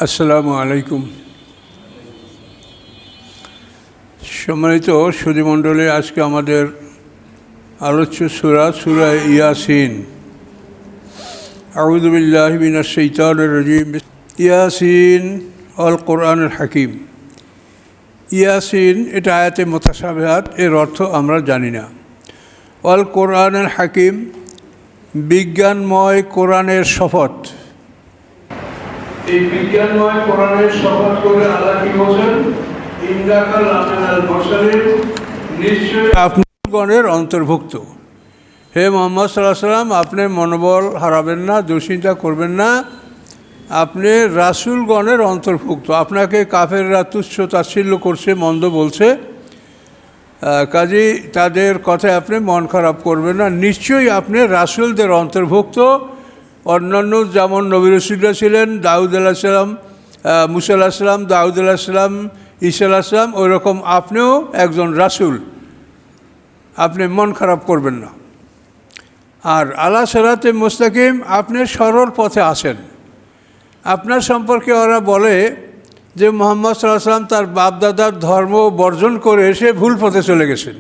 আসসালামু আলাইকুম। সম্মানিত সুধীমণ্ডলী, আজকে আমাদের আলোচ্য সূরা ইয়াসিন। আউযু বিল্লাহি মিনাশ শাইতানির রাজীম। ইয়াসিন আল কোরআনুল হাকিম। ইয়াসিন এটা আয়াতে মুতাশাবিহাত, এর অর্থ আমরা জানি না। আল কোরআনুল হাকিম, বিজ্ঞানময় কোরআনের শপথ। এই বিজ্ঞানময় কোরআনের শপথ করে আল্লাহ কি বলেন? ইন্নাকা লামিনাল মুরসালিন, নিশ্চয়ই আপনি গণের অন্তর্ভুক্ত। হে মুহাম্মদ সাল্লাল্লাহু আলাইহি ওয়াসাল্লাম, আপনি মনোবল হারাবেন না, দুশ্চিন্তা করবেন না, আপনি রাসূলগণের অন্তর্ভুক্ত। আপনাকে কাফেররা তুচ্ছ তাচ্ছিল্য করছে, মন্দ বলছে, কাজেই তাদের কথায় আপনি মন খারাপ করবেন না। নিশ্চয়ই আপনি রাসূলদের অন্তর্ভুক্ত। অন্যান্য যেমন নবী রাসূলরা ছিলেন, দাউদ আলাইহিস সালাম, মুসা আলাইহিস সালাম, দাউদ আলাইহিস সালাম, ঈসা আলাইহিস সালাম, ওই রকম আপনিও একজন রাসূল। আপনি মন খারাপ করবেন না। আর আলা সিরাতে মুস্তাকিম, আপনি সরল পথে আছেন। আপনার সম্পর্কে ওরা বলে যে মুহাম্মদ সাল্লাল্লাহু আলাইহি ওয়াসাল্লাম তার বাপদাদার ধর্ম বর্জন করে এসে ভুল পথে চলে গেছেন।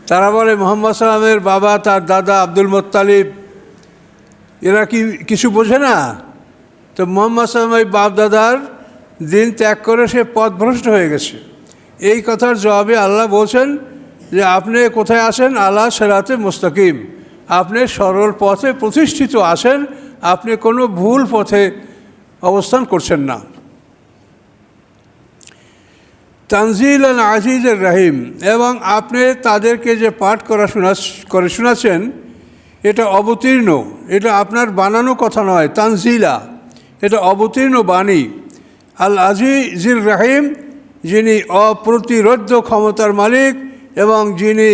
তারা বলে মুহাম্মদ সাল্লাল্লাহু আলাইহি ওয়াসাল্লামের বাবা, তার দাদা আব্দুল মুত্তালিব, এরা কি কিছু বোঝে না? তো মুহাম্মদ সাল্লাল্লাহু আলাইহি ওয়াসাল্লাম বাপদাদার দিন ত্যাগ করে সে পথভ্রষ্ট হয়ে গেছে। এই কথার জবাবে আল্লাহ বলছেন যে আপনি কোথায় আছেন? আলা সিরাতে মুস্তাকিম, আপনি সরল পথে প্রতিষ্ঠিত আছেন, আপনি কোনো ভুল পথে অবস্থান করছেন না। তানজিল আল আজিজুর রহিম, এবং আপনি তাদেরকে যে পাঠ করে শোনাচ্ছেন এটা অবতীর্ণ, এটা আপনার বানানো কথা নয়। তানজিলা, এটা অবতীর্ণ বাণী। আল আজিজুর রহিম, যিনি অপ্রতিরোধ্য ক্ষমতার মালিক এবং যিনি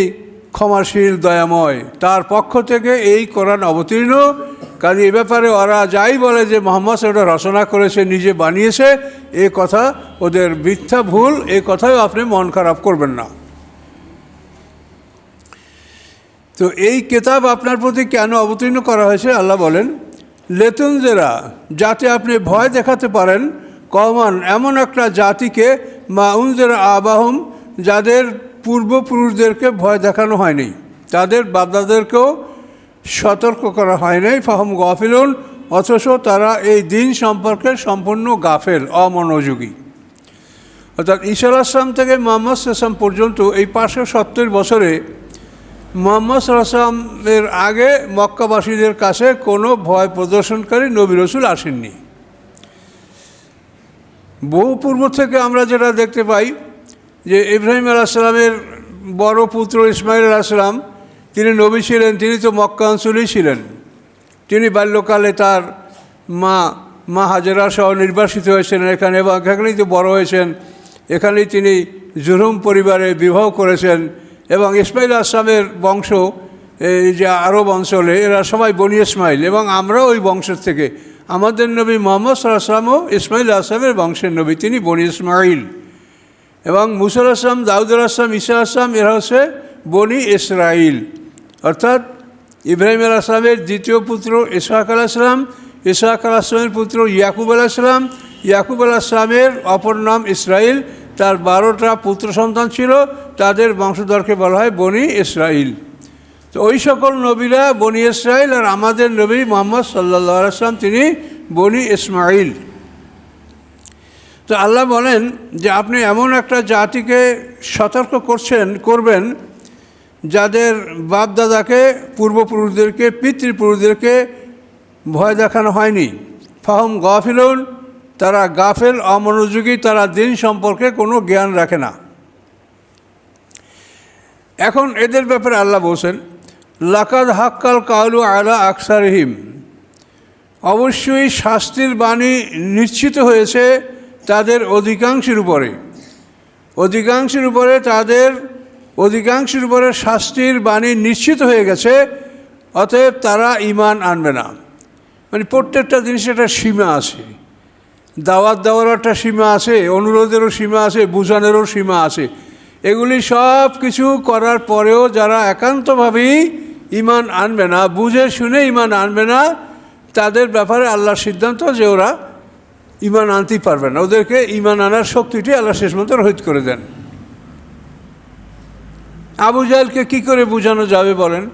ক্ষমাশীল দয়াময়, তার পক্ষ থেকে এই কোরআন অবতীর্ণ। কাজে এ ব্যাপারে ওরা যাই বলে যে মুহাম্মদ ওটা রচনা করেছে, নিজে বানিয়েছে, এ কথা ওদের মিথ্যা, ভুল। এই কথাও আপনি মন খারাপ করবেন না। তো এই কিতাব আপনার প্রতি কেন অবতীর্ণ করা হয়েছে? আল্লাহ বলেন লেতুনজেরা, যাতে আপনি ভয় দেখাতে পারেন কওমান, এমন একটা জাতিকে, মা উনজেরা আবাহুম, যাদের পূর্বপুরুষদেরকে ভয় দেখানো হয়নি, তাদের বাপদাদেরকেও সতর্ক করা হয় নাই। ফাহুম গাফিলুন, অথচ তারা এই দিন সম্পর্কে সম্পূর্ণ গাফেল, অমনোযোগী। অর্থাৎ ঈসা আলাইহিস সালাম থেকে মুহাম্মদ সাল্লাল্লাহু আলাইহি ওয়াসাল্লাম পর্যন্ত এই 570 বছরে মুহাম্মদ সাল্লাল্লাহু আলাইহি ওয়াসাল্লামের আগে মক্কাবাসীদের কাছে কোনো ভয় প্রদর্শনকারী নবী রাসূল আসেননি। বহু পূর্ব থেকে আমরা যেটা দেখতে পাই যে ইব্রাহিম আলাইহিস সালামের বড় পুত্র ইসমাইল আলাইহিস সালাম, তিনি নবী ছিলেন, তিনি তো মক্কা অঞ্চলেই ছিলেন। তিনি বাল্যকালে তার মা হাজেরা সহ নির্বাসিত হয়েছিলেন এখানে, এবং এখানেই তো বড় হয়েছেন। এখানেই তিনি জুরহুম পরিবারে বিবাহ করেছেন। এবং ইসমাইল আলাইহিস সালামের বংশ, এই যে আরব অঞ্চলে, এরা সবাই বনি ইসমাইল, এবং আমরাও ওই বংশের থেকে। আমাদের নবী মুহাম্মদ সাল্লাল্লাহু আলাইহি ওয়াসাল্লামও ইসমাইল আলাইহিস সালামের বংশের নবী, তিনি বনি ইসমাইল। এবং মুসা আলাইহিস সালাম, দাউদ আলাইহিস সালাম, ঈসা আলাইহিস সালাম, এরা হচ্ছে বনি ইসরাইল। অর্থাৎ ইব্রাহিম আলাইহিস সালামের দ্বিতীয় পুত্র ইসহাক আলাইহিস সালাম, ইসহাক আলাইহিস সালামের পুত্র ইয়াকুব আলাইহিস সালাম, ইয়াকুব আলাইহিস সালামের অপর নাম ইসরাইল। তার 12টা পুত্র সন্তান ছিল, তাদের বংশধরকে বলা হয় বনি ইসরাইল। তো ওই সকল নবীরা বনি ইসরাইল, আর আমাদের নবী মুহাম্মদ সাল্লাল্লাহু আলাইহি ওয়াসাল্লাম তিনি বনি ইসমাইল। তো আল্লাহ বলেন যে আপনি এমন একটা জাতিকে সতর্ক করবেন যাদের বাপদাদাকে, পূর্বপুরুষদেরকে, পিতৃপুরুষদেরকে ভয় দেখানো হয়নি। ফাহুম গাফিলুন, তারা গাফেল, অমনোযোগী, তারা দিন সম্পর্কে কোনো জ্ঞান রাখে না। এখন এদের ব্যাপারে আল্লাহ বলছেন লাকাদ হাক্কাল কাউলু আলা আকসারিহিম, অবশ্যই শাস্তির বাণী নিশ্চিত হয়েছে তাদের অধিকাংশের উপরে। অধিকাংশের উপরে শাস্তির বাণী নিশ্চিত হয়ে গেছে, অতএব তারা ঈমান আনবে না। মানে প্রত্যেকটা জিনিসের একটা সীমা আছে, দাওয়াত দেওয়ারও একটা সীমা আছে, অনুরোধেরও সীমা আছে, বুঝানোরও সীমা আছে। এগুলি সব কিছু করার পরেও যারা একান্তভাবেই ঈমান আনবে না, বুঝে শুনে ঈমান আনবে না, তাদের ব্যাপারে আল্লাহর সিদ্ধান্ত যে ওরা ঈমান আনতেই পারবে না, ওদেরকে ঈমান আনার শক্তিটি আল্লাহ শেষ পর্যন্ত রহিত করে দেন। আবু জাহেলকে কী করে বোঝানো যাবে বলেন?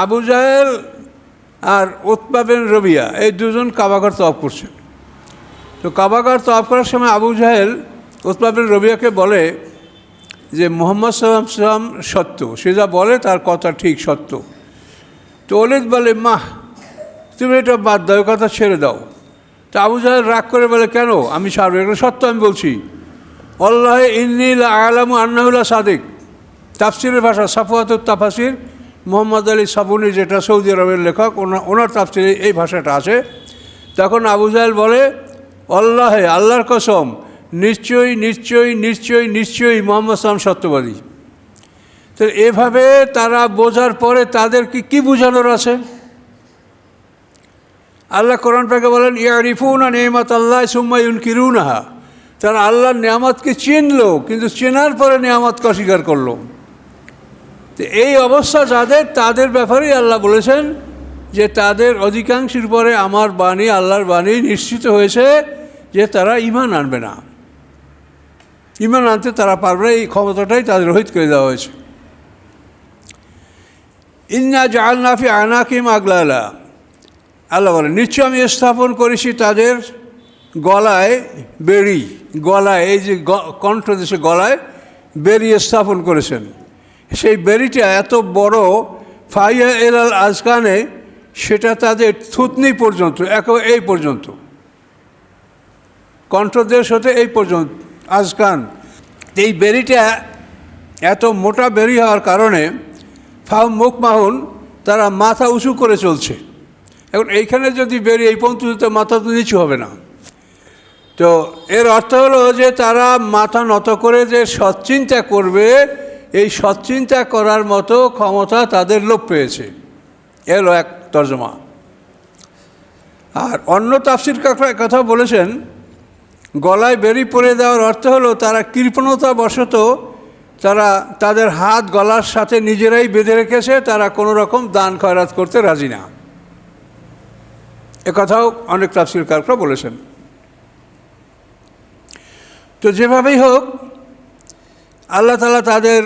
আবু জাহেল আর উতবা বিন রবিয়া এই দুজন কাবাঘর তওয়াফ করছেন। তো কাবাঘর তওয়াফ করার সময় আবু জাহেল উতবা বিন রবিয়াকে বলে যে মুহাম্মদ সাল্লাল্লাহু আলাইহি ওয়াসাল্লাম সত্য, সে যা বলে তার কথা ঠিক সত্য। তো ওলিদ বলে মাহ, তুমি এটা বাদ দাও, কথা ছেড়ে দাও। তো আবু জাহেল রাগ করে বলে কেন, আমি ছাড়বো, এগুলো সত্য আমি বলছি। আল্লাহ ইন্নী লা আ'লামু আন্নাহু লা সাদিক, তাফসিরের ভাষা সাফওয়াতুত তাফাসির, মোহাম্মদ আলী সাবুনি যেটা সৌদি আরবের লেখক, ওনার তাফসিরে এই ভাষাটা আছে। তখন আবু জাহেল বলে আল্লাহে, আল্লাহর কসম, নিশ্চয়ই নিশ্চয়ই নিশ্চয়ই নিশ্চয়ই মুহাম্মদ সাল্লাল্লাহু আলাইহি ওয়াসাল্লাম সত্যবাদী। তো এভাবে তারা বোঝার পরে তাদেরকে কি বোঝানোর আছে? আল্লাহ কোরআন পাকে বলেন ইয়ারিফুনা নি'মাতাল্লাহি সুম্মা ইউনকিরুনাহা, তারা আল্লাহর নিয়ামতকে চিনলো কিন্তু চেনার পরে নিয়ামতকে অস্বীকার করলো। তো এই অবস্থা যাদের, তাদের ব্যাপারেই আল্লাহ বলেছেন যে তাদের অধিকাংশের পরে আমার বাণী, আল্লাহর বাণী নিশ্চিত হয়েছে যে তারা ঈমান আনবে না, ঈমান আনতে তারা পারবে না, এই ক্ষমতাটাই তাদের রহিত করে দেওয়া হয়েছে। ইন্না জাআলনা ফি আনাকিহিম আগলালা, আল্লাহ বলেন নিশ্চয় আমি স্থাপন করেছি তাদের গলায় বেড়ি, গলায় এই যে কণ্ঠদেশে গলায় বেড়ি স্থাপন করেছেন। সেই বেড়িটা এত বড়, ফাইয়া এলাল আজকানে, সেটা তাদের থুতনি পর্যন্ত, এই পর্যন্ত, কণ্ঠদেশ হতে এই পর্যন্ত আজকান। এই বেড়িটা এত মোটা বেড়ি হওয়ার কারণে ফাহম মুখ মাহুন, তারা মাথা উঁচু করে চলছে। এখন এইখানে যদি বেড়ি এই পর্যন্ত, মাথা তো নিচু হবে না। তো এর অর্থ হলো যে তারা মাথা নত করে যে সৎচিন্তা করবে, এই সৎচিন্তা করার মতো ক্ষমতা তাদের লোপ পেয়েছে, এলো এক তর্জমা। আর অন্য তাফসির কথা বলেছেন গলায় বেড়ি পরে দেওয়ার অর্থ হলো তারা কৃপণতা বশত তারা তাদের হাত গলার সাথে নিজেরাই বেঁধে রেখেছে, তারা কোনো রকম দান খয়রাত করতে রাজি না। কথাও অনেক তাফসীরকাররা বলেছেন। তো যেভাবেই হোক আল্লাহ তাআলা তাদের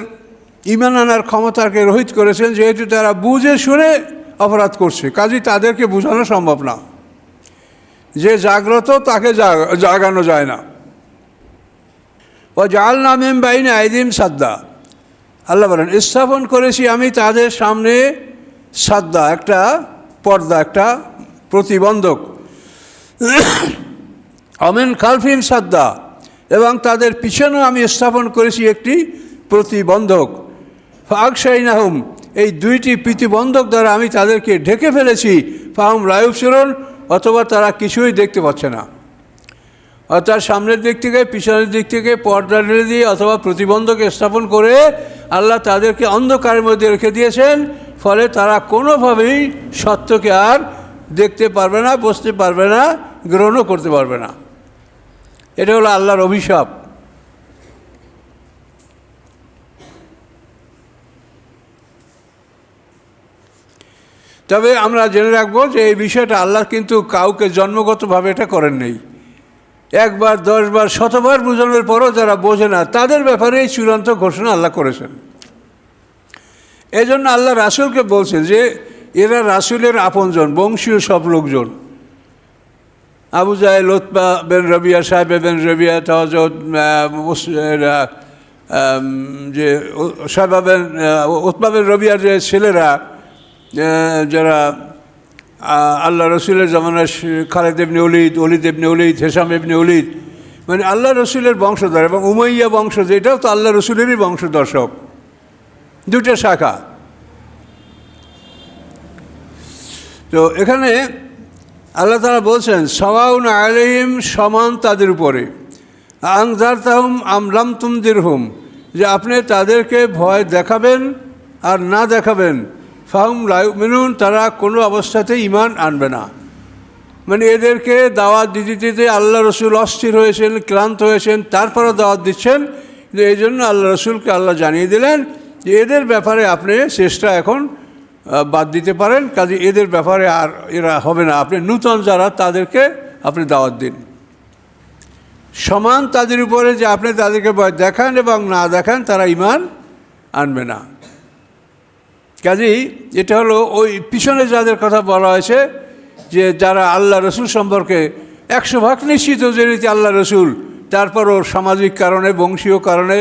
ঈমান আনার ক্ষমতাকে রহিত করেছেন, যেহেতু তারা বুঝে শুনে অপরাধ করছে, কাজেই তাদেরকে বোঝানো সম্ভব না। যে জাগ্রত তাকে জাগানো যায় না। ও জাআলনা মিন বাইনি আইদিহিম সাদ্দা, আল্লাহ বলেন স্থাপন করেছি আমি তাদের সামনে সাদ্দা, একটা পর্দা, একটা প্রতিবন্ধক। অমিন খালফিহিম সাদ্দা, এবং তাদের পিছনেও আমি স্থাপন করেছি একটি প্রতিবন্ধক। ফাগশাইনাহুম, এই দুইটি প্রতিবন্ধক দ্বারা আমি তাদেরকে ঢেকে ফেলেছি। ফাহুম লা ইবসিরুন, অথবা তারা কিছুই দেখতে পাচ্ছে না। অর্থাৎ সামনের দিক থেকে পিছনের দিক থেকে পর্দা ঢেলে দিয়ে অথবা প্রতিবন্ধক স্থাপন করে আল্লাহ তাদেরকে অন্ধকারের মধ্যে রেখে দিয়েছেন। ফলে তারা কোনোভাবেই সত্যকে আর দেখতে পারবে না, বুঝতে পারবে না, গ্রহণও করতে পারবে না। এটা হলো আল্লাহর অভিশাপ। তবে আমরা জেনে রাখবো যে এই বিষয়টা আল্লাহ কিন্তু কাউকে জন্মগতভাবে এটা করেন নেই। একবার, 10 বার, 100 বার বোঝানোর পরও যারা বোঝে না তাদের ব্যাপারে এই চূড়ান্ত ঘোষণা আল্লাহ করেছেন। এই জন্য আল্লাহ রাসূলকে বলছেন যে এরা রাসূলের আপনজন, বংশীয় সব লোকজন। আবু জাহেল, উতবা বিন রবিয়া, সাহেব বিন রবিয়া, যে সাহেব বিন উতবা বিন রবিয়ার যে ছেলেরা, যারা আল্লাহ রসুলের জামানায় খালিদ ইবনে ওলীদ, ওলীদ ইবনে ওলীদ, হিশাম ইবনে ওলীদ, মানে আল্লাহ রসুলের বংশধর, এবং উমাইয়া বংশ যেটাও তো আল্লাহ রসুলেরই বংশধর, সব দুটো শাখা। তো এখানে আল্লাহ তাআলা বলছেন সাওয়াউন আলাইহিম, সমান তাদের উপরে, আনজারতাহুম আম লাম তুনজিরহুম, যে আপনি তাদেরকে ভয় দেখাবেন আর না দেখাবেন, ফাহুম লা ইউমিনুন, তারা কোনো অবস্থাতেই ঈমান আনবে না। মানে এদেরকে দাওয়াত দিতে দিতে আল্লাহ রসুল অস্থির হয়েছেন, ক্লান্ত হয়েছেন, তারপরে দাওয়াত দিচ্ছেন। যে এই জন্য আল্লাহ রসুলকে আল্লাহ জানিয়ে দিলেন যে এদের ব্যাপারে আপনি চেষ্টা এখন বাদ দিতে পারেন, কাজে এদের ব্যাপারে আর এরা হবে না, আপনি নূতন যারা তাদেরকে আপনি দাওয়াত দিন। সমান তাদের উপরে যে আপনি তাদেরকে ভয় দেখান এবং না দেখান, তারা ঈমান আনবে না। কাজেই এটা হলো ওই পিছনে যাদের কথা বলা হয়েছে, যে যারা আল্লাহ রসুল সম্পর্কে 100% নিশ্চিত যে রীতি আল্লাহ রসুল, তারপরও সামাজিক কারণে, বংশীয় কারণে,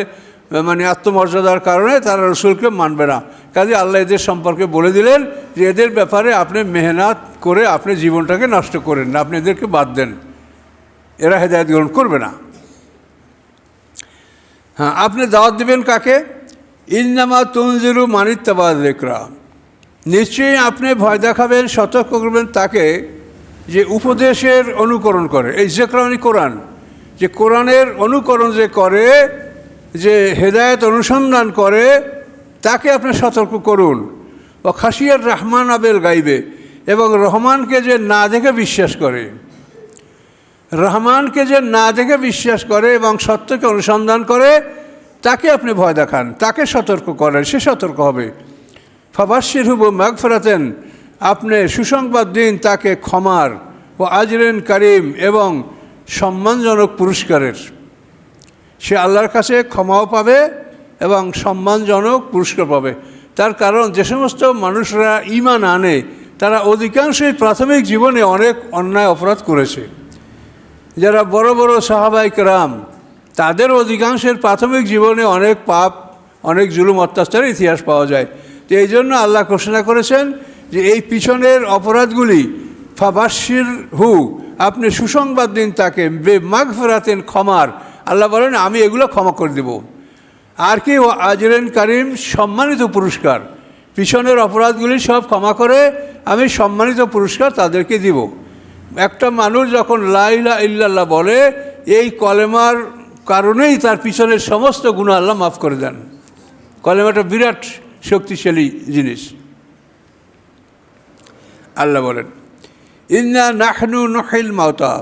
মানে আত্মমর্যাদার কারণে তারা রসুলকে মানবে না। কাজে আল্লাহ এদের সম্পর্কে বলে দিলেন যে এদের ব্যাপারে আপনি মেহনত করে আপনি জীবনটাকে নষ্ট করেন না, আপনি এদেরকে বাদ দেন, এরা হেদায়েত গ্রহণ করবে না। হ্যাঁ, আপনি দাওয়াত দেবেন কাকে? ইন্নামা তুনজিরু মানিত্তাবা যিকরা, নিশ্চয়ই আপনি ভয় দেখাবেন, সতর্ক করবেন তাকে যে উপদেশের অনুকরণ করে। এই যিকরা মানে কোরআন, যে কোরআনের অনুকরণ যে করে, যে হেদায়েত অনুসন্ধান করে, তাকে আপনি সতর্ক করুন। ও খাশিয়ার রহমান আবেল গাইবে, এবং রহমানকে যে না দেখে বিশ্বাস করে, রহমানকে যে না দেখে বিশ্বাস করে এবং সত্যকে অনুসন্ধান করে, তাকে আপনি ভয় দেখান, তাকে সতর্ক করেন, সে সতর্ক হবে। ফাবাশশিরহু বিমাগফিরাতিন, আপনি সুসংবাদ দিন তাকে ক্ষমার, ও আজরিন কারিম, এবং সম্মানজনক পুরস্কারের। সে আল্লাহর কাছে ক্ষমাও পাবে এবং সম্মানজনক পুরস্কার পাবে। তার কারণ যে সমস্ত মানুষরা ঈমান আনে, তারা অধিকাংশই প্রাথমিক জীবনে অনেক অন্যায় অপরাধ করেছে। যারা বড় বড় সাহাবায়ে কেরাম, তাদের অধিকাংশের প্রাথমিক জীবনে অনেক পাপ, অনেক জুলুম অত্যাচারের ইতিহাস পাওয়া যায়। তো এই জন্য আল্লাহ ঘোষণা করেছেন যে এই পিছনের অপরাধগুলি, ফাবাশশিরহু, আপনি সুসংবাদ দিন তাকে, বিমাগফিরাতিন, ক্ষমার। আল্লাহ বলেন আমি এগুলো ক্ষমা করে দেব। আর কি? ও আজরিন কারিম, সম্মানিত পুরস্কার। পিছনের অপরাধগুলি সব ক্ষমা করে আমি সম্মানিত পুরস্কার তাদেরকে দিব। একটা মানুষ যখন লা ইলাহা ইল্লাল্লাহ বলে, এই কলেমার কারণেই তার পিছনের সমস্ত গুনাহ আল্লাহ মাফ করে দেন। কলেমাটা বিরাট শক্তিশালী জিনিস। আল্লাহ বলেন ইন্না নাহনু নুহিল মাউতা,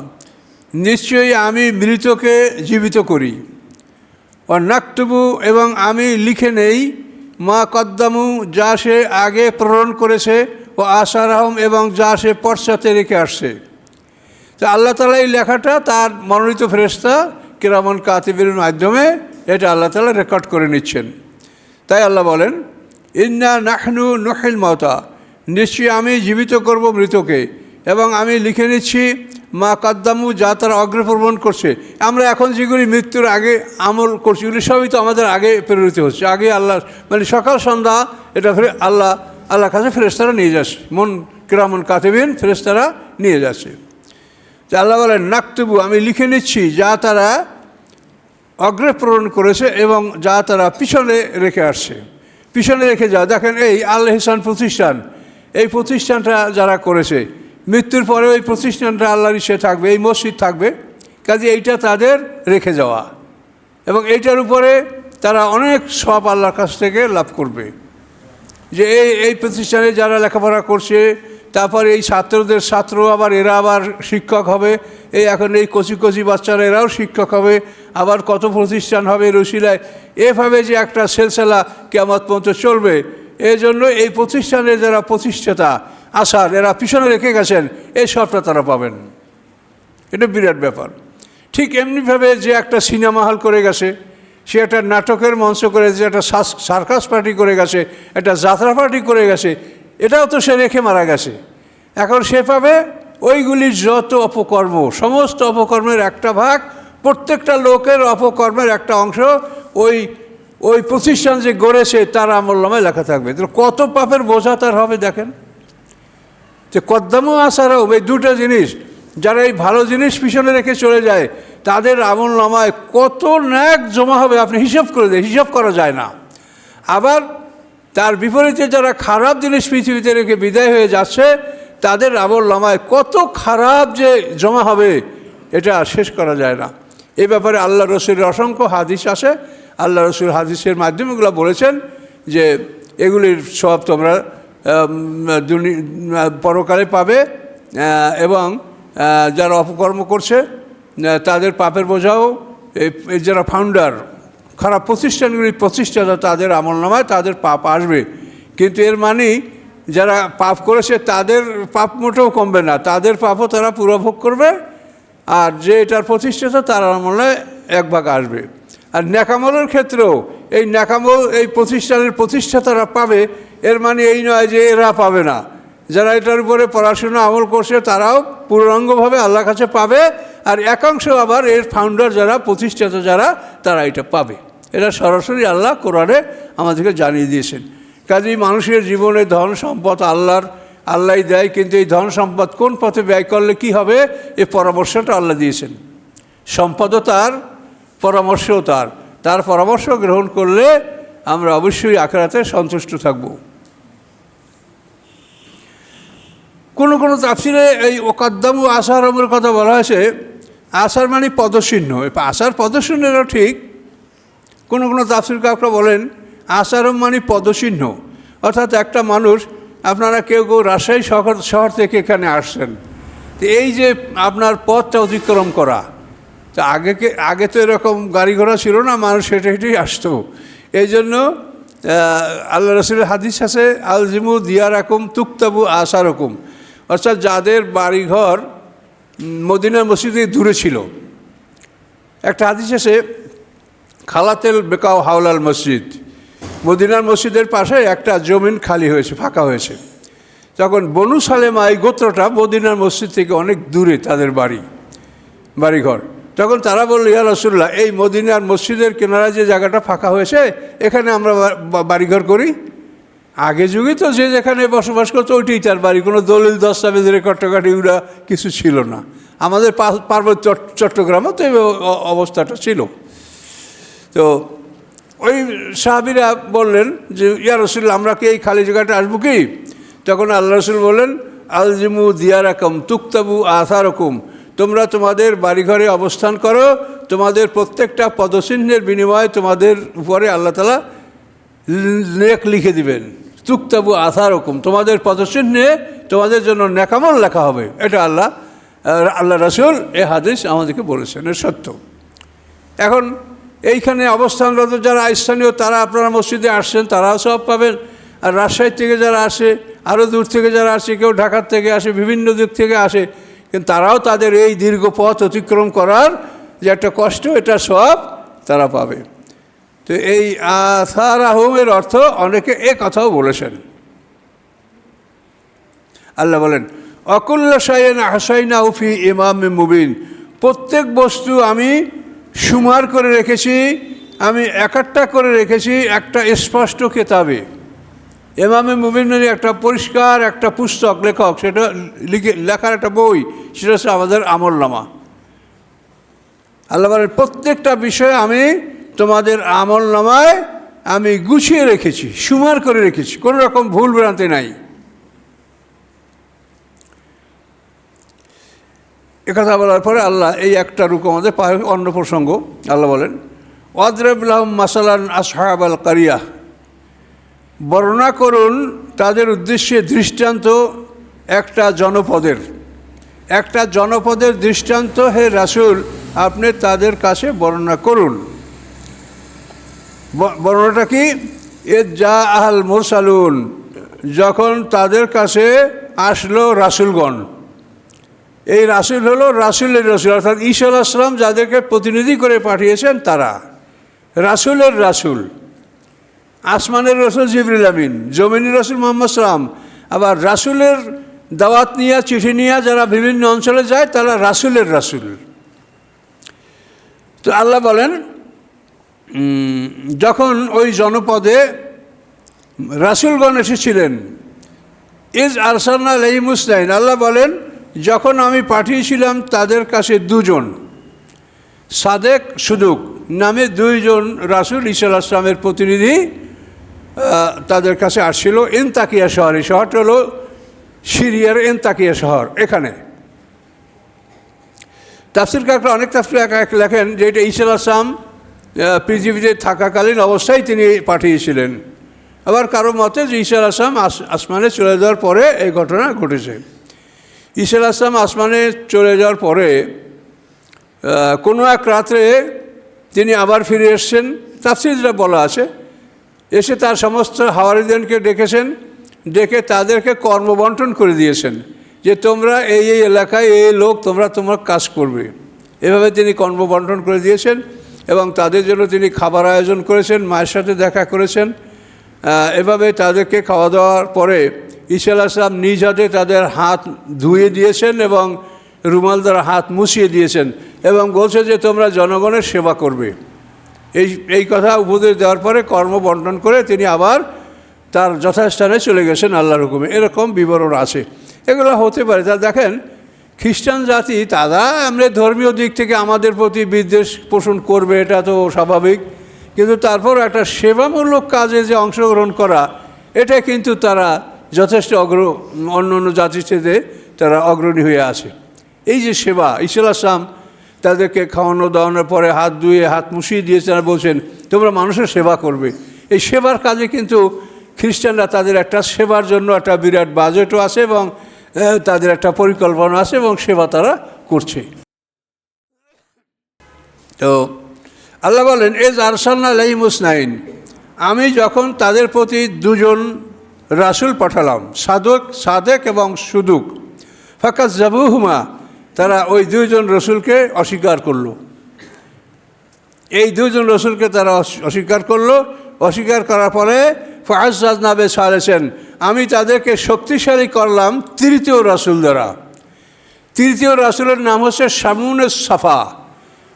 নিশ্চয়ই আমি মৃতকে জীবিত করি। ও নাকতুবু, এবং আমি লিখে নেই, মা কদ্দামু, যা সে আগে প্রেরণ করেছে, ও আসারাহম, এবং যা সে পশ্চাতে রেখে আসছে। তো আল্লাহ তাআলা এই লেখাটা তার মনোনীত ফেরেশতা কিরামান কাতিবিনের মাধ্যমে এটা আল্লাহ তাআলা রেকর্ড করে নিচ্ছেন। তাই আল্লাহ বলেন ইন্না নাহনু নুহিল মাউতা, নিশ্চয়ই আমি জীবিত করব মৃতকে, এবং আমি লিখে নিচ্ছি মা কদ্দামু, যা তারা অগ্রপ্রবণ করছে। আমরা এখন যেগুলি মৃত্যুর আগে আমল করছি, এগুলি সবই তো আমাদের আগে প্রেরিত হচ্ছে। আগে আল্লাহ, মানে সকাল সন্ধ্যা এটা আল্লাহর কাছে ফেরেশতারা নিয়ে যাচ্ছে, কিরামান কাতিবিন ফেরেশতারা নিয়ে যাচ্ছে। যে আল্লাহ বলেন নাকতুবু, আমি লিখে নিচ্ছি যা তারা অগ্রে প্রেরণ করেছে এবং যা তারা পিছনে রেখে আসছে। পিছনে রেখে যাওয়া, দেখেন এই আল ইহসান প্রতিষ্ঠান, এই প্রতিষ্ঠানটা যারা করেছে, মৃত্যুর পরেও এই প্রতিষ্ঠানটা আল্লাহর ইচ্ছে থাকবে, এই মসজিদ থাকবে। কাজে এইটা তাদের রেখে যাওয়া, এবং এইটার উপরে তারা অনেক সওয়াব আল্লাহর কাছ থেকে লাভ করবে। যে এই প্রতিষ্ঠানে যারা লেখাপড়া করছে, তারপরে এই ছাত্রদের ছাত্র, আবার এরা আবার শিক্ষক হবে, এই এখন এই কচি কচি বাচ্চারা এরাও শিক্ষক হবে, আবার কত প্রতিষ্ঠান হবে রসিলায়। এভাবে যে একটা সিলসিলা কিয়ামত পর্যন্ত চলবে, এই জন্য এই প্রতিষ্ঠানের যারা প্রতিষ্ঠাতা আসার, এরা পিছনে রেখে গেছেন, এই সবটা তারা পাবেন। এটা বিরাট ব্যাপার। ঠিক এমনিভাবে যে একটা সিনেমা হল করে গেছে, সে একটা নাটকের মঞ্চ করে গেছে, একটা সার্কাস পার্টি করে গেছে, একটা যাত্রা পার্টি করে গেছে, এটাও তো সে রেখে মারা গেছে। এখন সে পাবে ওইগুলির যত অপকর্ম, সমস্ত অপকর্মের একটা ভাগ, প্রত্যেকটা লোকের অপকর্মের একটা অংশ ওই প্রতিষ্ঠান যে গড়েছে তার আমলনামায় লেখা থাকবে। তো কত পাপের বোঝা তার হবে দেখেন। যে কদ্দামু আসারাও, এই দুটো জিনিস, যারা এই ভালো জিনিস পিছনে রেখে চলে যায়, তাদের আমলনামায় কত ন্যাক জমা হবে আপনি হিসাব করে দেন, হিসাব করা যায় না। আবার তার বিপরীতে যারা খারাপ জিনিস পৃথিবীতে রেখে বিদায় হয়ে যাচ্ছে, তাদের আমলনামায় কত খারাপ যে জমা হবে এটা শেষ করা যায় না। এই ব্যাপারে আল্লাহ রসুলের অসংখ্য হাদিস আছে। আল্লাহ রসুল হাদিসের মাধ্যমে এগুলো বলেছেন যে এগুলির সব তোমরা পরকালে পাবে, এবং যারা অপকর্ম করছে তাদের পাপের বোঝাও, এই যারা ফাউন্ডার, খারাপ প্রতিষ্ঠানগুলির প্রতিষ্ঠাতা, তাদের আমলনামায় তাদের পাপ আসবে। কিন্তু এর মানে যারা পাপ করেছে তাদের পাপ মোটেও কমবে না, তাদের পাপও তারা পুরো ভোগ করবে, আর যে এটার প্রতিষ্ঠাতা তার আমলে 1 ভাগ আসবে। আর নেকামলের ক্ষেত্রেও এই নেকামল এই প্রতিষ্ঠানের প্রতিষ্ঠাতারা পাবে, এর মানে এই নয় যে এরা পাবে না। যারা এটার উপরে পড়াশোনা আমল করছে তারাও পূর্ণাঙ্গভাবে আল্লাহর কাছে পাবে, আর একাংশ আবার এর ফাউন্ডার যারা, প্রতিষ্ঠাতা যারা, তারা এটা পাবে। এটা সরাসরি আল্লাহ কোরআনে আমাদেরকে জানিয়ে দিয়েছেন। কাজেই মানুষের জীবনে ধন সম্পদ আল্লাহই দেয়, কিন্তু এই ধন সম্পদ কোন পথে ব্যয় করলে কি হবে এই পরামর্শটা আল্লাহ দিয়েছেন। সম্পদও তার, পরামর্শও তার পরামর্শ গ্রহণ করলে আমরা অবশ্যই আখিরাতে সন্তুষ্ট থাকব। কোনো কোনো তাফসিরে এই ওকাদ্দামু আসারমের কথা বলা হয়েছে। আসার মানে পদচিহ্ন, আসার পদচিহ্নেরও ঠিক। কোনো কোনো তাফসির কাউকে বলেন আসারম মানে পদচিহ্ন, অর্থাৎ একটা মানুষ, আপনারা কেউ কেউ রাজশাহী শহর থেকে এখানে আসছেন, তো এই যে আপনার পথটা অতিক্রম করা, তো আগে তো এরকম গাড়ি ঘোড়া ছিল না, মানুষ হেঁটে হেঁটেই আসতো। এই জন্য আল্লাহ রসুলের হাদিস আছে, আলজিমু দিয়ারাকুম তুক্তাবু আসারকুম, অর্থাৎ যাদের বাড়িঘর মদিনার মসজিদে দূরে ছিল। একটা হাদিস আছে, খালাতেল বেকাও হাওলাল মসজিদ, মদিনার মসজিদের পাশে একটা জমিন খালি হয়েছে, ফাঁকা হয়েছে। তখন বনু সালেমা এই গোত্রটা মদিনার মসজিদ থেকে অনেক দূরে তাদের বাড়িঘর। তখন তারা বলল, ইয়া রাসূলুল্লাহ, এই মদিনার মসজিদের কিনারায় যে জায়গাটা ফাঁকা হয়েছে এখানে আমরা বাড়িঘর করি। আগে যুগে তো যে যেখানে বসবাস করতো ওইটাই তার বাড়ি, কোনো দলিল দস্তাবেজ রেকর্ড এগুলা কিছু ছিল না। আমাদের পার্বত্য চট্টগ্রামও তো এই অবস্থাটা ছিল। তো ওই সাহাবীরা বললেন যে, ইয়া রাসূলুল্লাহ, আমরা কি এই খালি জায়গাটা আসবো কি? তখন আল্লাহ রাসূল বললেন, আলজিমু দিয়ারাকুম তুক্তাবু আসারকুম, তোমরা তোমাদের বাড়িঘরে অবস্থান করো, তোমাদের প্রত্যেকটা পদচিহ্নের বিনিময়ে তোমাদের উপরে আল্লাহ তাআলা নেক লিখে দিবেন। তুক্তাবু আসারকুম, তোমাদের পদচিহ্নে তোমাদের জন্য নেকামল লেখা হবে। এটা আল্লাহ রাসূল এই হাদিস আমাদেরকে বলেছেন, এর সত্য। এখন এইখানে অবস্থানরত যারা স্থানীয়, তারা আপনারা মসজিদে আসছেন, তারাও সব পাবেন। আর রাজশাহী থেকে যারা আসে, আরও দূর থেকে যারা আসে, কেউ ঢাকার থেকে আসে, বিভিন্ন দিক থেকে আসে, কিন্তু তারাও তাদের এই দীর্ঘ পথ অতিক্রম করার যে একটা কষ্ট, এটা সব তারা পাবে। তো এই আসারাহুমের অর্থ অনেকে এ কথাও বলেছেন। আল্লাহ বলেন, অকুল্লা শাইইন আহসাইনাহু ফি ইমামিম মুবিন, প্রত্যেক বস্তু আমি সুমার করে রেখেছি, আমি একটা করে রেখেছি একটা স্পষ্ট কিতাবে। ইমামে মুবিন মানে একটা পরিষ্কার একটা পুস্তক, লেখক সেটা লেখার একটা বই, সেটা হচ্ছে আমাদের আমলনামা। আল্লাহ বলেন, প্রত্যেকটা বিষয় আমি তোমাদের আমলনামায় আমি গুছিয়ে রেখেছি, সুমার করে রেখেছি, কোনো রকম ভুল ভ্রান্তি নাই। একথা বলার পরে আল্লাহ এই একটা রুকু আমাদের অন্য প্রসঙ্গ। আল্লাহ বলেন, ওয়াদরিব লাহুম মাসালান আসহাবাল কারিয়াহ, বর্ণনা করুন তাদের উদ্দেশ্যে দৃষ্টান্ত একটা জনপদের দৃষ্টান্ত, হে রাসূল আপনি তাদের কাছে বর্ণনা করুন। বর্ণনাটা কি? যা আহাল মুরসালুন, যখন তাদের কাছে আসলো রাসূলগণ। এই রাসূল হলো রাসূলের রাসূল, অর্থাৎ ঈসা আলাইহিস সালাম যাদেরকে প্রতিনিধি করে পাঠিয়েছেন তারা রাসূলের রাসূল। আসমানের রাসূল জিবরিল আমিন, জমিনের রাসূল মুহাম্মদ সাল্লাম। আবার রাসূলের দাওয়াত নিয়ে, চিঠি নিয়ে যারা বিভিন্ন অঞ্চলে যায় তারা রাসূলের রাসূল। তো আল্লাহ বলেন, যখন ওই জনপদে রাসূলগণ এসেছিলেন, ইজ আরসালনা আলাইহিম ইসনাইন, আল্লাহ বলেন যখন আমি পাঠিয়েছিলাম তাদের কাছে দুজন, সাদেক সুদুক নামে দুইজন রাসূল ঈসা আলাইহিস সালামের প্রতিনিধি তাদের কাছে আসছিল। এনতাকিয়া শহর, এই শহরটা হলো সিরিয়ার এনতাকিয়া শহর। এখানে তাফসীর কাররা অনেক তাফসীর লেখেন যে এটা ঈসা আলাইহিস সালাম পৃথিবীতে থাকাকালীন অবস্থায় তিনি পাঠিয়েছিলেন। আবার কারো মতে যে ঈসা আলাইহিস সালাম আসমানে চলে যাওয়ার পরে এই ঘটনা ঘটেছে। ঈসা আলাইহিস সালাম আসমানে চলে যাওয়ার পরে কোনো এক রাত্রে তিনি আবার ফিরে এসছেন, তাফসীরে বলা আছে। এসে তার সমস্ত হাওয়ারিদেরকে ডেকেছেন, ডেকে তাদেরকে কর্মবন্টন করে দিয়েছেন যে তোমরা এই এই এলাকায় এই লোক তোমার কাজ করবে। এভাবে তিনি কর্ম বন্টন করে দিয়েছেন এবং তাদের জন্য তিনি খাবার আয়োজন করেছেন, মায়ের সাথে দেখা করেছেন। এভাবে তাদেরকে খাওয়া দাওয়ার পরে ঈসা আলাইহিস সালাম নিজ হাতে তাদের হাত ধুয়ে দিয়েছেন এবং রুমাল দ্বারা হাত মুছিয়ে দিয়েছেন এবং বলছে যে তোমরা জনগণের সেবা করবে। এই কথা উপদেশ দেওয়ার পরে কর্ম বন্টন করে তিনি আবার তার যথাস্থানে চলে গেছেন আল্লাহর হুকুমে। এরকম বিবরণ আছে। এগুলো হতে পারে। তা দেখেন, খ্রিস্টান জাতি তারা এমনি ধর্মীয় দিক থেকে আমাদের প্রতি বিদ্বেষ পোষণ করবে, এটা তো স্বাভাবিক, কিন্তু তারপর একটা সেবামূলক কাজে যে অংশগ্রহণ করা, এটা কিন্তু তারা যথেষ্ট অন্য অন্য জাতির সাথে তারা অগ্রণী হয়ে আছে। এই যে সেবা, ঈসা আলাইহিস সালাম তাদেরকে খাওয়ানো দাওয়ানোর পরে হাত ধুয়ে হাত মুছিয়ে দিয়েছেন আর বলছেন তোমরা মানুষের সেবা করবে। এই সেবার কাজে কিন্তু খ্রিস্টানরা তাদের একটা সেবার জন্য একটা বিরাট বাজেটও আছে এবং তাদের একটা পরিকল্পনা আছে এবং সেবা তারা করছে। তো আল্লাহ বলেন আরসালনা আলাইহিম ইসনাইন, আমি যখন তাদের প্রতি দুজন রাসূল পাঠালাম, সাদেক এবং সুদুক, ফাকাজ্জাবুহুমা, তারা ওই দুইজন রসুলকে অস্বীকার করলো। এই দুইজন রসুলকে তারা অস্বীকার করলো। অস্বীকার করার পরে ফাআজ্জাজনা বিসালিসিন, আমি তাদেরকে শক্তিশালী করলাম তৃতীয় রাসূল দ্বারা। তৃতীয় রাসূলের নাম হচ্ছে শামুনের সাফা।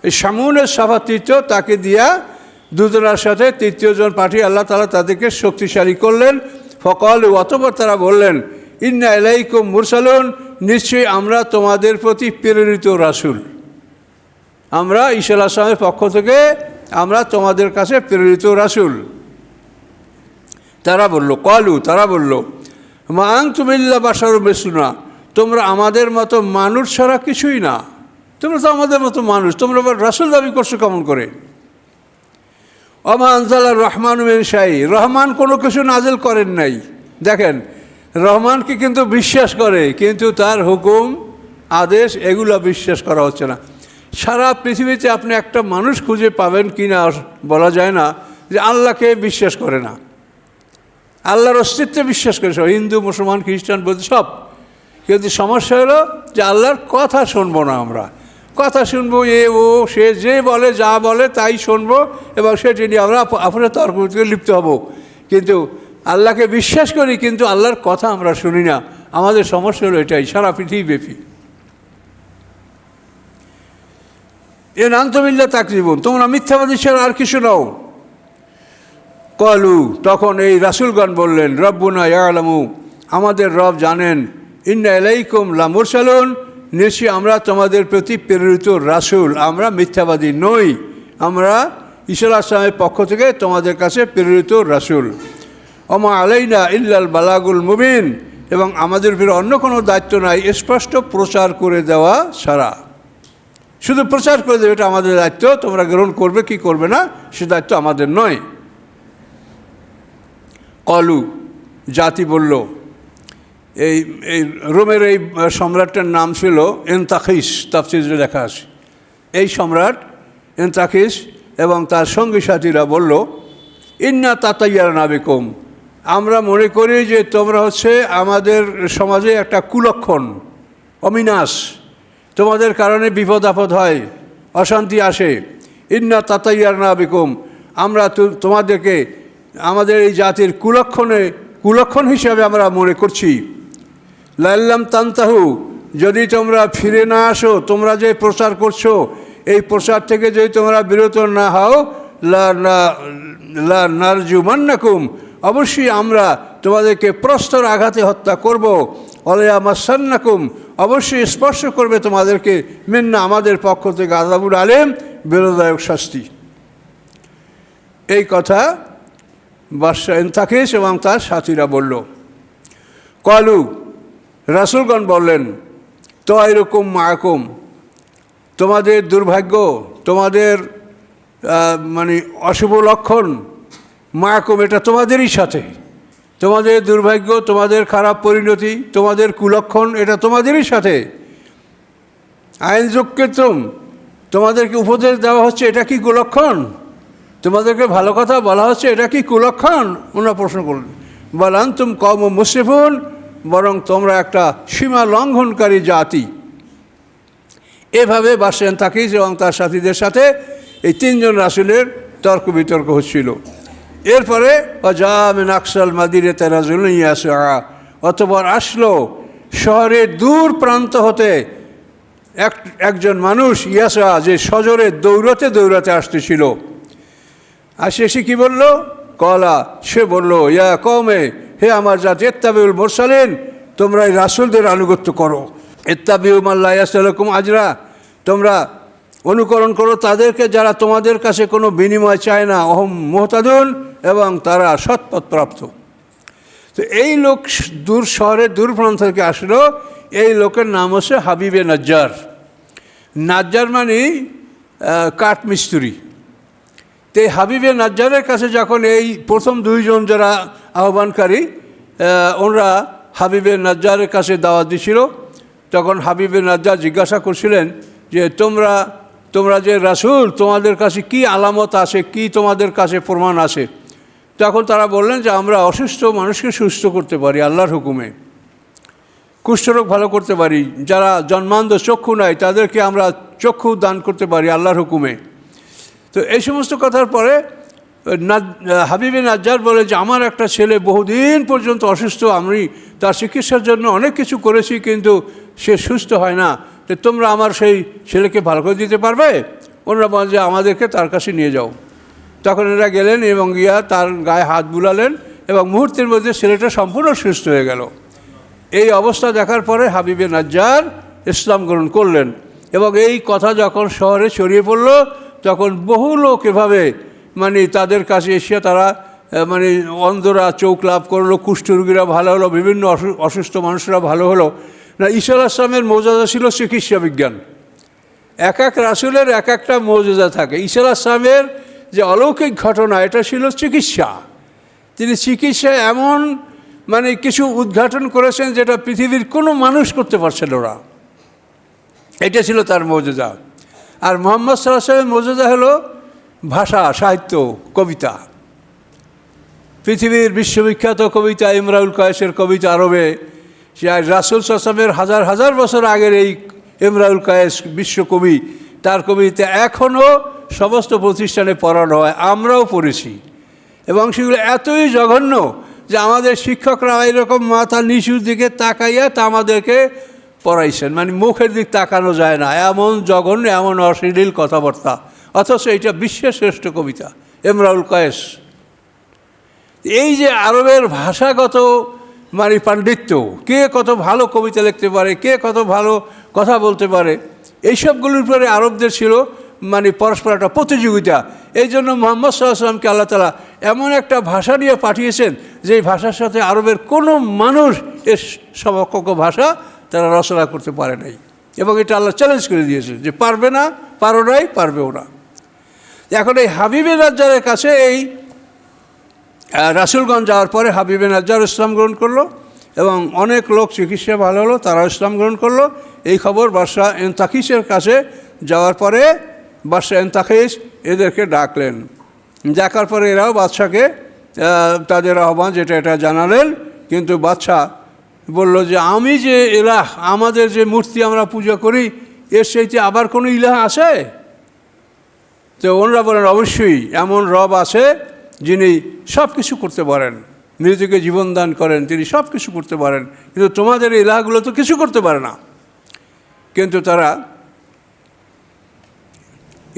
এই শামুনের সাফা তৃতীয়, তাকে দিয়া দুজনের সাথে তৃতীয়জন পাঠিয়ে আল্লাহ তাআলা তাদেরকে শক্তিশালী করলেন। ফকালু, অতঃপর তারা বললেন ইন্না ইলাইকুম মুরসালুন, নিশ্চয়ই আমরা তোমাদের প্রতি প্রেরিত রাসূল। আমরা ঈসা আলাইহিস সালামের পক্ষ থেকে আমরা তোমাদের কাছে প্রেরিত রাসূল। তারা বলল মা আনতুম ইল্লা বাশারুম মিসলুনা, তোমরা আমাদের মতো মানুষ ছাড়া কিছুই না, তোমরা তো আমাদের মতো মানুষ, তোমরা আবার রাসূল দাবি করছো কেমন করে? ওমা আনজালার রহমানু মিন শাই, রহমান কোনো কিছু নাজিল করেন নাই। দেখেন, রহমানকে কিন্তু বিশ্বাস করে, কিন্তু তার হুকুম আদেশ এগুলো বিশ্বাস করা হচ্ছে না। সারা পৃথিবীতে আপনি একটা মানুষ খুঁজে পাবেন কি না বলা যায় না যে আল্লাহকে বিশ্বাস করে না, আল্লাহর অস্তিত্বে বিশ্বাস করে। সব হিন্দু, মুসলমান, খ্রিস্টান বলতে সব। কিন্তু সমস্যা হলো যে আল্লাহর কথা শুনবো না। আমরা কথা শুনবো, সে যে বলে, যা বলে তাই শুনবো এবং সেটি নিয়ে আমরা আপনার তর্ক লিপ্ত হব। কিন্তু আল্লাহকে বিশ্বাস করি, কিন্তু আল্লাহর কথা আমরা শুনি না। আমাদের সমস্যা হলো এটাই সারা পৃথিবীব্যাপী। আনতুম ইল্লা তাকযিবুন, তোমরা মিথ্যাবাদী ছাড়া আর কিছু নাও। ক্বালু, তখন এই রাসূলগণ বললেন রব্বুনা ইয়ালামু, আমাদের রব জানেন, ইন্না ইলাইকুম লামুরসালুন, নিশ্চয়ই আমরা তোমাদের প্রতি প্রেরিত রাসূল, আমরা মিথ্যাবাদী নই, আমরা ঈসা আলাইহিস সালামের পক্ষ থেকে তোমাদের কাছে প্রেরিত রাসূল। ওমা আলাইনা ইল্লাল বালাগুল মুবিন, এবং আমাদের উপর অন্য কোনো দায়িত্ব নাই স্পষ্ট প্রচার করে দেওয়া ছাড়া। শুধু প্রচার করে দেবে, এটা আমাদের দায়িত্ব। তোমরা গ্রহণ করবে কি করবে না সে দায়িত্ব আমাদের নয়। কলু, জাতি বলল, এই রোমের এই সম্রাটটার নাম ছিল এন্তাখিস, তাফসীরে লেখা আছে। এই সম্রাট এন্তাখিস এবং তার সঙ্গী সাথীরা বলল ইন্না তাতাইয়ারনা বিকুম, আমরা মনে করি যে তোমরা হচ্ছে আমাদের সমাজে একটা কুলক্ষণ, অমিনাশ, তোমাদের কারণে বিপদ আপদ হয়, অশান্তি আসে। ইন্না তাতাইয়ারনা বিকুম, আমরা তোমাদেরকে আমাদের এই জাতির কুলক্ষণ হিসাবে আমরা মনে করছি। লাল্লাম তান্তাহু, যদি তোমরা ফিরে না আসো, তোমরা যে প্রচার করছো এই প্রচার থেকে যদি তোমরা বিরত না হও, লা নারজুমান্নাকুম, অবশ্যই আমরা তোমাদেরকে প্রস্তর আঘাতে হত্যা করব। ওয়া মাসান্নাকুম, অবশ্যই স্পর্শ করবে তোমাদেরকে মিন্না, আমাদের পক্ষ থেকে আযাবুল আলিম, বেদনাদায়ক শাস্তি। এই কথা বাদশা এন্তাখিস এবং তার সাথীরা বলল। ক্বালু, রাসূলগণ বললেন তায়রুকুম মাআকুম, তোমাদের দুর্ভাগ্য, তোমাদের মানে অশুভ লক্ষণ, মাআকুম, এটা তোমাদেরই সাথে। তোমাদের দুর্ভাগ্য, তোমাদের খারাপ পরিণতি, তোমাদের কুলক্ষণ, এটা তোমাদেরই সাথে। আইন যুক্কেতুম, তোমাদেরকে উপদেশ দেওয়া হচ্ছে, এটা কি কুলক্ষণ? তোমাদেরকে ভালো কথা বলা হচ্ছে, এটা কি কুলক্ষণ? ওনারা প্রশ্ন করলেন। বল আনতুম কওমুম মুসরিফুন, বরং তোমরা একটা সীমা লঙ্ঘনকারী জাতি। এভাবে বাদশাহ এনতাকিস এবং তার সাথীদের সাথে এই তিনজন রাসূলের তর্ক বিতর্ক হচ্ছিল। এরপরে অজামিন আকসাল মাদিনাতে রাজুলুন ইয়াসআ, অতঃপর আসলো শহরের দূর প্রান্ত হতে একজন মানুষ, ইয়াসআ, যে সজোরে দৌড়াতে দৌড়াতে আসতেছিল। এসে কি বলল? কলা, সে বলল, ইয়া কওমে, হে আমার জাতি, ইত্তাবিউল মুরসালিন, তোমরা এই রাসূলদের আনুগত্য করো। ইত্তাবিউ মান লা ইয়াসআলুকুম আজরা, তোমরা অনুকরণ করো তাদেরকে যারা তোমাদের কাছে কোনো বিনিময় চায় না। অহম মুহতাদুন, এবং তারা সৎপথপ্রাপ্ত। তো এই লোক শহরের দূর প্রান্ত থেকে আসলো। এই লোকের নাম হচ্ছে হাবিবে নাজ্জার। নাজ্জার মানে কাঠমিস্ত্রি। তো এই হাবিবে নাজ্জারের কাছে যখন এই প্রথম দুইজন যারা আহ্বানকারী, ওনারা হাবিবে নাজ্জারের কাছে দাওয়াত দিছিল, তখন হাবিবে নাজ্জার জিজ্ঞাসা করছিলেন যে তোমরা যে রাসূল, তোমাদের কাছে কি আলামত আছে, কি তোমাদের কাছে প্রমাণ আছে? তখন তারা বললেন যে আমরা অসুস্থ মানুষকে সুস্থ করতে পারি আল্লাহর হুকুমে, কুষ্ঠরোগ ভালো করতে পারি, যারা জন্মান্ধ চক্ষু নাই তাদেরকে আমরা চক্ষু দান করতে পারি আল্লাহর হুকুমে। তো এই সমস্ত কথার পরে হাবিবে নাজ্জার বলে যে আমার একটা ছেলে বহুদিন পর্যন্ত অসুস্থ, আমি তার চিকিৎসার জন্য অনেক কিছু করেছি, কিন্তু সে সুস্থ হয় না। তো তোমরা আমার সেই ছেলেকে ভালো করে দিতে পারবে? ওনারা বলেন যে আমাদেরকে তার কাছে নিয়ে যাও। তখন এরা গেলেন এবং গিয়া তার গায়ে হাত বুলালেন এবং মুহূর্তের মধ্যে ছেলেটা সম্পূর্ণ সুস্থ হয়ে গেল। এই অবস্থা দেখার পরে হাবিবে নাজ্জার ইসলাম গ্রহণ করলেন এবং এই কথা যখন শহরে ছড়িয়ে পড়ল, তখন বহু লোক এভাবে তাদের কাছে এসে তারা অন্ধরা চোখ লাভ করলো, কুষ্ঠরোগীরা ভালো হলো, বিভিন্ন অসুস্থ মানুষরা ভালো হলো। না, ঈসা আলাইহিস সালামের মৌজুজা ছিল চিকিৎসা বিজ্ঞান। এক এক রাসূলের এক একটা মৌজুজা থাকে। ঈসা আলাইহিস সালামের যে অলৌকিক ঘটনা, এটা ছিল চিকিৎসা। তিনি চিকিৎসায় এমন কিছু উদ্ঘাটন করেছেন যেটা পৃথিবীর কোনো মানুষ করতে পারছিল না। এটা ছিল তার মৌজুজা। আর মুহাম্মদ সাল্লাল্লাহু আলাইহি ওয়াসাল্লামের মৌজুজা হলো ভাষা, সাহিত্য, কবিতা। পৃথিবীর বিশ্ববিখ্যাত কবিতা ইমরাউল কায়েসের কবিতা আরবে, রাসূল সাল্লাল্লাহু আলাইহি ওয়াসাল্লামের হাজার হাজার বছর আগের এই ইমরাউল কায়েস বিশ্বকবি, তার কবিতা এখনও সমস্ত প্রতিষ্ঠানে পড়ানো হয়, আমরাও পড়েছি। এবং সেগুলো এতই জঘন্য যে আমাদের শিক্ষকরা এরকম মাথা নিচুর দিকে তাকাইয়া তা আমাদেরকে পড়াইছেন, মুখের দিক তাকানো যায় না, এমন জঘন্য, এমন অশ্লীল কথাবার্তা। অথচ এটা বিশ্বের শ্রেষ্ঠ কবিতা ইমরাউল কায়েস। এই যে আরবের ভাষাগত পাণ্ডিত্য, কে কত ভালো কবিতা লিখতে পারে, কে কত ভালো কথা বলতে পারে, এইসবগুলোর উপরে আরবদের ছিল পরস্পর একটা প্রতিযোগিতা। এই জন্য মুহাম্মদ সাল্লাল্লাহু আলাইহি ওয়াসাল্লামকে আল্লাহ তাআলা এমন একটা ভাষা নিয়ে পাঠিয়েছেন যে ভাষার সাথে আরবের কোনো মানুষ এর সমকক্ষ ভাষা তারা রচনা করতে পারে নাই। এবং এটা আল্লাহ চ্যালেঞ্জ করে দিয়েছে যে পারবে না, পারো নাই, পারবেও না। এখন এই হাবিবে নাজ্জারের কাছে এই রাসূলগঞ্জ যাওয়ার পরে হাবিবে নাজ্জার ইসলাম গ্রহণ করলো এবং অনেক লোক চিকিৎসা ভালো হলো, তারা ইসলাম গ্রহণ করলো। এই খবর বাদশাহ এনতাকিসের কাছে যাওয়ার পরে বাদশাহ এনতাকিস এদেরকে ডাকলেন। ডাকার পরে এরাও বাদশাকে তাদের আহ্বান এটা জানালেন। কিন্তু বাদশাহ বলল যে আমি যে ইলাহ, আমাদের যে মূর্তি আমরা পূজা করি, এর চাইতে আবার কোনো ইলাহ আছে? তো ওনারা বলেন অবশ্যই এমন রব আছে যিনি সব কিছু করতে পারেন, মৃতকে জীবন দান করেন, তিনি সব কিছু করতে পারেন, কিন্তু তোমাদের ইলাহগুলো তো কিছু করতে পারে না। কিন্তু তারা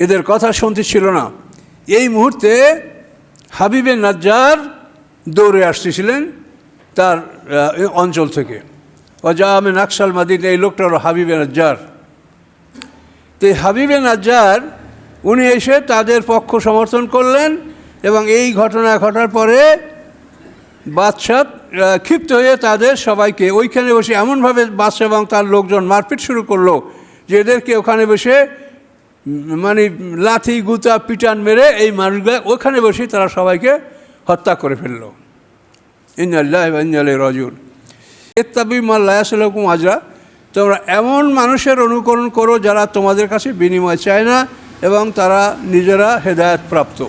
এদের কথা শুনতে ছিল না। এই মুহূর্তে হাবিবে নাজ্জার দৌড়ে আসতেছিলেন তার অঞ্চল থেকে। অজামিন আকসাল মাদিনা, এই লোকটা হলো হাবিবে নাজ্জার। তো এই হাবিবে নাজ্জার উনি এসে তাদের পক্ষ সমর্থন করলেন এবং এই ঘটনা ঘটার পরে বাদশাহ ক্ষিপ্ত হয়ে তাদের সবাইকে ওইখানে বসে এমনভাবে বাদশাহ এবং তার লোকজন মারপিট শুরু করলো যে এদেরকে ওখানে বসে লাথি গুতা পিটান মেরে এই মানুষগুলো ওখানে বসে তারা সবাইকে হত্যা করে ফেললো। ইন্না লিল্লাহি ওয়া ইন্না ইলাইহি রাজিউন। ইত্তাবিউ মা লা ইয়াসআলুকুম আজরা, তোমরা এমন মানুষের অনুকরণ করো যারা তোমাদের কাছে বিনিময় চায় না এবং তারা নিজেরা হেদায়েত প্রাপ্ত।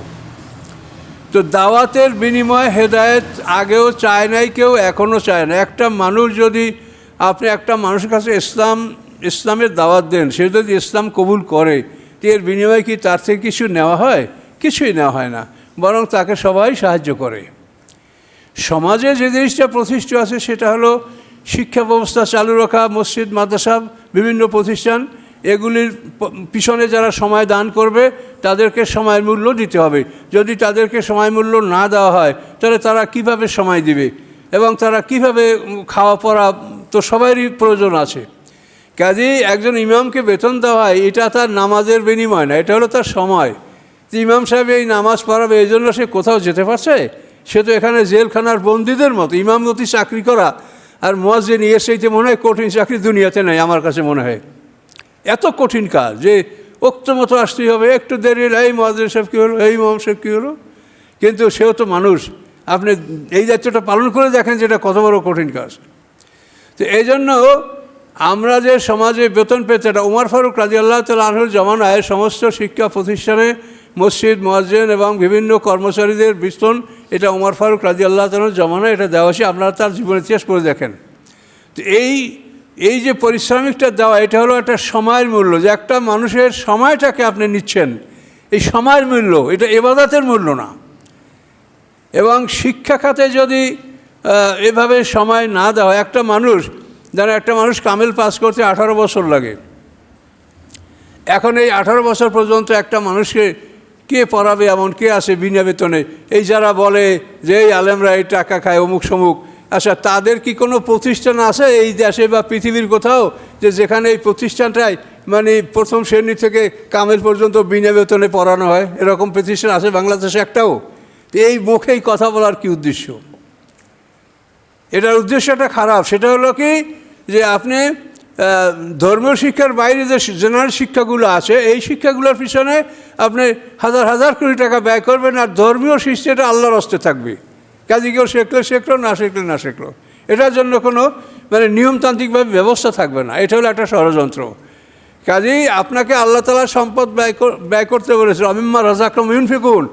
তো তো দাওয়াতের বিনিময়ে হেদায়েত আগেও চায় নাই কেউ, এখনও চায় না। একটা মানুষ যদি আপনি একটা মানুষের কাছে ইসলামের দাওয়াত দেন, সে যদি ইসলাম কবুল করে, তো এর বিনিময়ে কি তার থেকে কিছু নেওয়া হয়? কিছুই নেওয়া হয় না, বরং তাকে সবাই সাহায্য করে। সমাজে যে জিনিসটা প্রতিষ্ঠিত আছে সেটা হলো শিক্ষা ব্যবস্থা চালু রাখা, মসজিদ, মাদ্রাসা, বিভিন্ন প্রতিষ্ঠান, এগুলির পিছনে যারা সময় দান করবে তাদেরকে সময়ের মূল্য দিতে হবে। যদি তাদেরকে সময় মূল্য না দেওয়া হয় তাহলে তারা কিভাবে সময় দিবে এবং তারা কিভাবে খাওয়া পড়া, তো সবারই প্রয়োজন আছে। কাজেই একজন ইমামকে বেতন দেওয়া হয়, এটা তার নামাজের বিনিময় না, এটা হলো তার সময়। ইমাম সাহেব এই নামাজ পড়াবে, এই জন্য সে কোথাও যেতে পারছে? সে তো এখানে জেলখানার বন্দীদের মতো। ইমামতি চাকরি করা আর মুয়াজ্জিন এর চাইতে মনে হয় কঠিন চাকরি দুনিয়াতে নেই, আমার কাছে মনে হয়। এত কঠিন কাজ যে ওক্ত মতো আসতেই হবে, একটু দেরি হলে এই মুয়াজ্জিন সাহেব কী হলো, এই ইমাম সাহেব কী হলো। কিন্তু সেও তো মানুষ, আপনি এই দায়িত্বটা পালন করে দেখেন যেটা কত বড় কঠিন কাজ। তো এই জন্য আমরা যে সমাজে বেতন পেতে, এটা উমর ফারুক রাদিয়াল্লাহু তাআলা আনহুর জমানায় সমস্ত শিক্ষা প্রতিষ্ঠানে মসজিদ, মুয়াজ্জিন এবং বিভিন্ন কর্মচারীদের বেতন, এটা উমর ফারুক রাদিয়াল্লাহু তাআলার জমানায় এটা দেওয়া হয়েছে। আপনারা তার জীবন ইতিহাস পড়ে দেখেন। তো এই যে পারিশ্রমিকটা দেওয়া, এটা হলো একটা সময়ের মূল্য, যে একটা মানুষের সময়টাকে আপনি নিচ্ছেন, এই সময়ের মূল্য, এটা ইবাদতের মূল্য না। এবং শিক্ষা খাতে যদি এভাবে সময় না দেওয়া, একটা মানুষ কামেল পাস করতে 18 বছর লাগে। এখন এই 18 বছর পর্যন্ত একটা মানুষকে কে পড়াবে? এমন কে আছে বিনা বেতনে? এই যারা বলে যে এই আলেমরা এই টাকা খায় অমুক সমুক, আচ্ছা তাদের কি কোনো প্রতিষ্ঠান আছে এই দেশে বা পৃথিবীর কোথাও যে যেখানে এই প্রতিষ্ঠানটায় মানে প্রথম শ্রেণী থেকে কামেল পর্যন্ত বিনা বেতনে পড়ানো হয়? এরকম প্রতিষ্ঠান আছে বাংলাদেশে একটাও? এই মুখেই কথা বলার কি উদ্দেশ্য? এটার উদ্দেশ্যটা খারাপ। সেটা হলো কি যে আপনি ধর্মীয় শিক্ষার বাইরে যে জেনারেল শিক্ষাগুলো আছে, এই শিক্ষাগুলোর পিছনে আপনি হাজার হাজার কোটি টাকা ব্যয় করবেন, আর ধর্মীয় শিক্ষাটা আল্লাহর হস্তে থাকবে। কাজে কেউ শিখলো, না শিখলো, এটার জন্য কোনো মানে নিয়মতান্ত্রিকভাবে ব্যবস্থা থাকবে না। এটা হলো একটা ষড়যন্ত্র। কাজেই আপনাকে আল্লাহ তাআলা সম্পদ ব্যয় করতে বলেছে, মিম্মা রাযাকনাহুম ইউনফিকুন।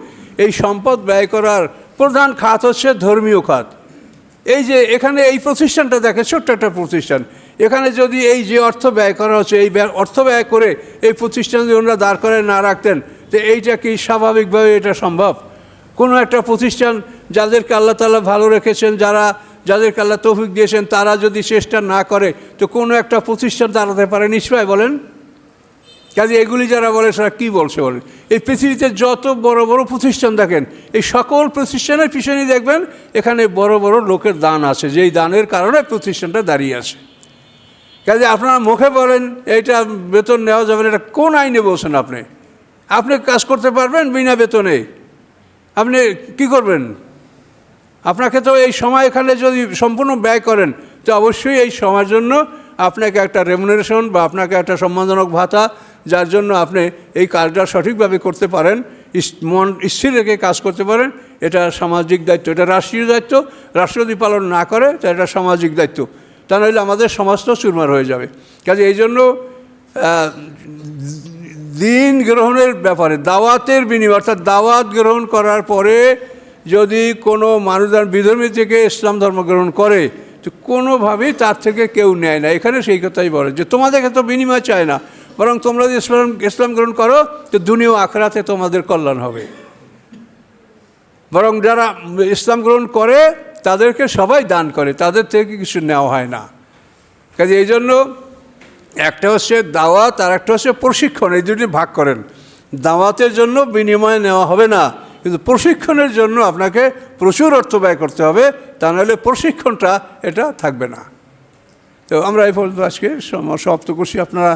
এই সম্পদ ব্যয় করার প্রধান খাত হচ্ছে ধর্মীয় খাত। এই যে এখানে এই প্রতিষ্ঠানটা দেখে, ছোট্ট একটা প্রতিষ্ঠান, এখানে যদি এই যে অর্থ ব্যয় করা হচ্ছে, এই অর্থ ব্যয় করে এই প্রতিষ্ঠান যদি ওনারা দাঁড় করে না রাখতেন, তো এইটা কি স্বাভাবিকভাবে এটা সম্ভব? কোনো একটা প্রতিষ্ঠান যাদেরকে আল্লাহ তাআলা ভালো রেখেছেন, যাদেরকে আল্লাহ তৌফিক দিয়েছেন, তারা যদি চেষ্টা না করে তো কোনো একটা প্রতিষ্ঠান দাঁড়াতে পারে নিশ্চয়? বলেন। কাজে এগুলি যারা বলে সেটা কী বলছে বলেন? এই পৃথিবীতে যত বড় বড় প্রতিষ্ঠান দেখেন, এই সকল প্রতিষ্ঠানের পিছনেই দেখবেন এখানে বড় বড় লোকের দান আছে, যেই দানের কারণে প্রতিষ্ঠানটা দাঁড়িয়ে আছে। কাজে আপনারা মুখে বলেন এইটা বেতন নেওয়া যাবে না, এটা কোন আইনে বলছেন? আপনি কাজ করতে পারবেন বিনা বেতনে? আপনি কি করবেন? আপনাকে তো এই সময় এখানে যদি সম্পূর্ণ ব্যয় করেন, তো অবশ্যই এই সময়ের জন্য আপনাকে একটা রেমুনারেশন বা আপনাকে একটা সম্মানজনক ভাতা, যার জন্য আপনি এই কাজটা সঠিকভাবে করতে পারেন, মন স্থির রেখে কাজ করতে পারেন। এটা সামাজিক দায়িত্ব, এটা রাষ্ট্রীয় দায়িত্ব। রাষ্ট্র যদি পালন না করে তো এটা সামাজিক দায়িত্ব, তা নইলে আমাদের সমাজ তো চুরমার হয়ে যাবে। কাজে এই জন্য দিন গ্রহণের ব্যাপারে দাওয়াতের বিনিময়, অর্থাৎ দাওয়াত গ্রহণ করার পরে যদি কোনো মানুষ বিধর্মী থেকে ইসলাম ধর্ম গ্রহণ করে, তো কোনোভাবেই তার থেকে কেউ নেয় না। এখানে সেই কথাই বলে যে তোমাদেরকে তো বিনিময় চায় না, বরং তোমরা যদি ইসলাম গ্রহণ করো তো দুনিয়া ও আখিরাতে তোমাদের কল্যাণ হবে। বরং যারা ইসলাম গ্রহণ করে তাদেরকে সবাই দান করে, তাদের থেকে কিছু নেওয়া হয় না। কাজে এই জন্য একটা হচ্ছে দাওয়াত আর একটা হচ্ছে প্রশিক্ষণ, এই দুটি ভাগ করেন। দাওয়াতের জন্য বিনিময় নেওয়া হবে না, কিন্তু প্রশিক্ষণের জন্য আপনাকে প্রচুর অর্থ ব্যয় করতে হবে, তা নাহলে প্রশিক্ষণটা এটা থাকবে না। তো আমরা এই পর্যন্ত আজকে সমাপ্ত করছি। আপনারা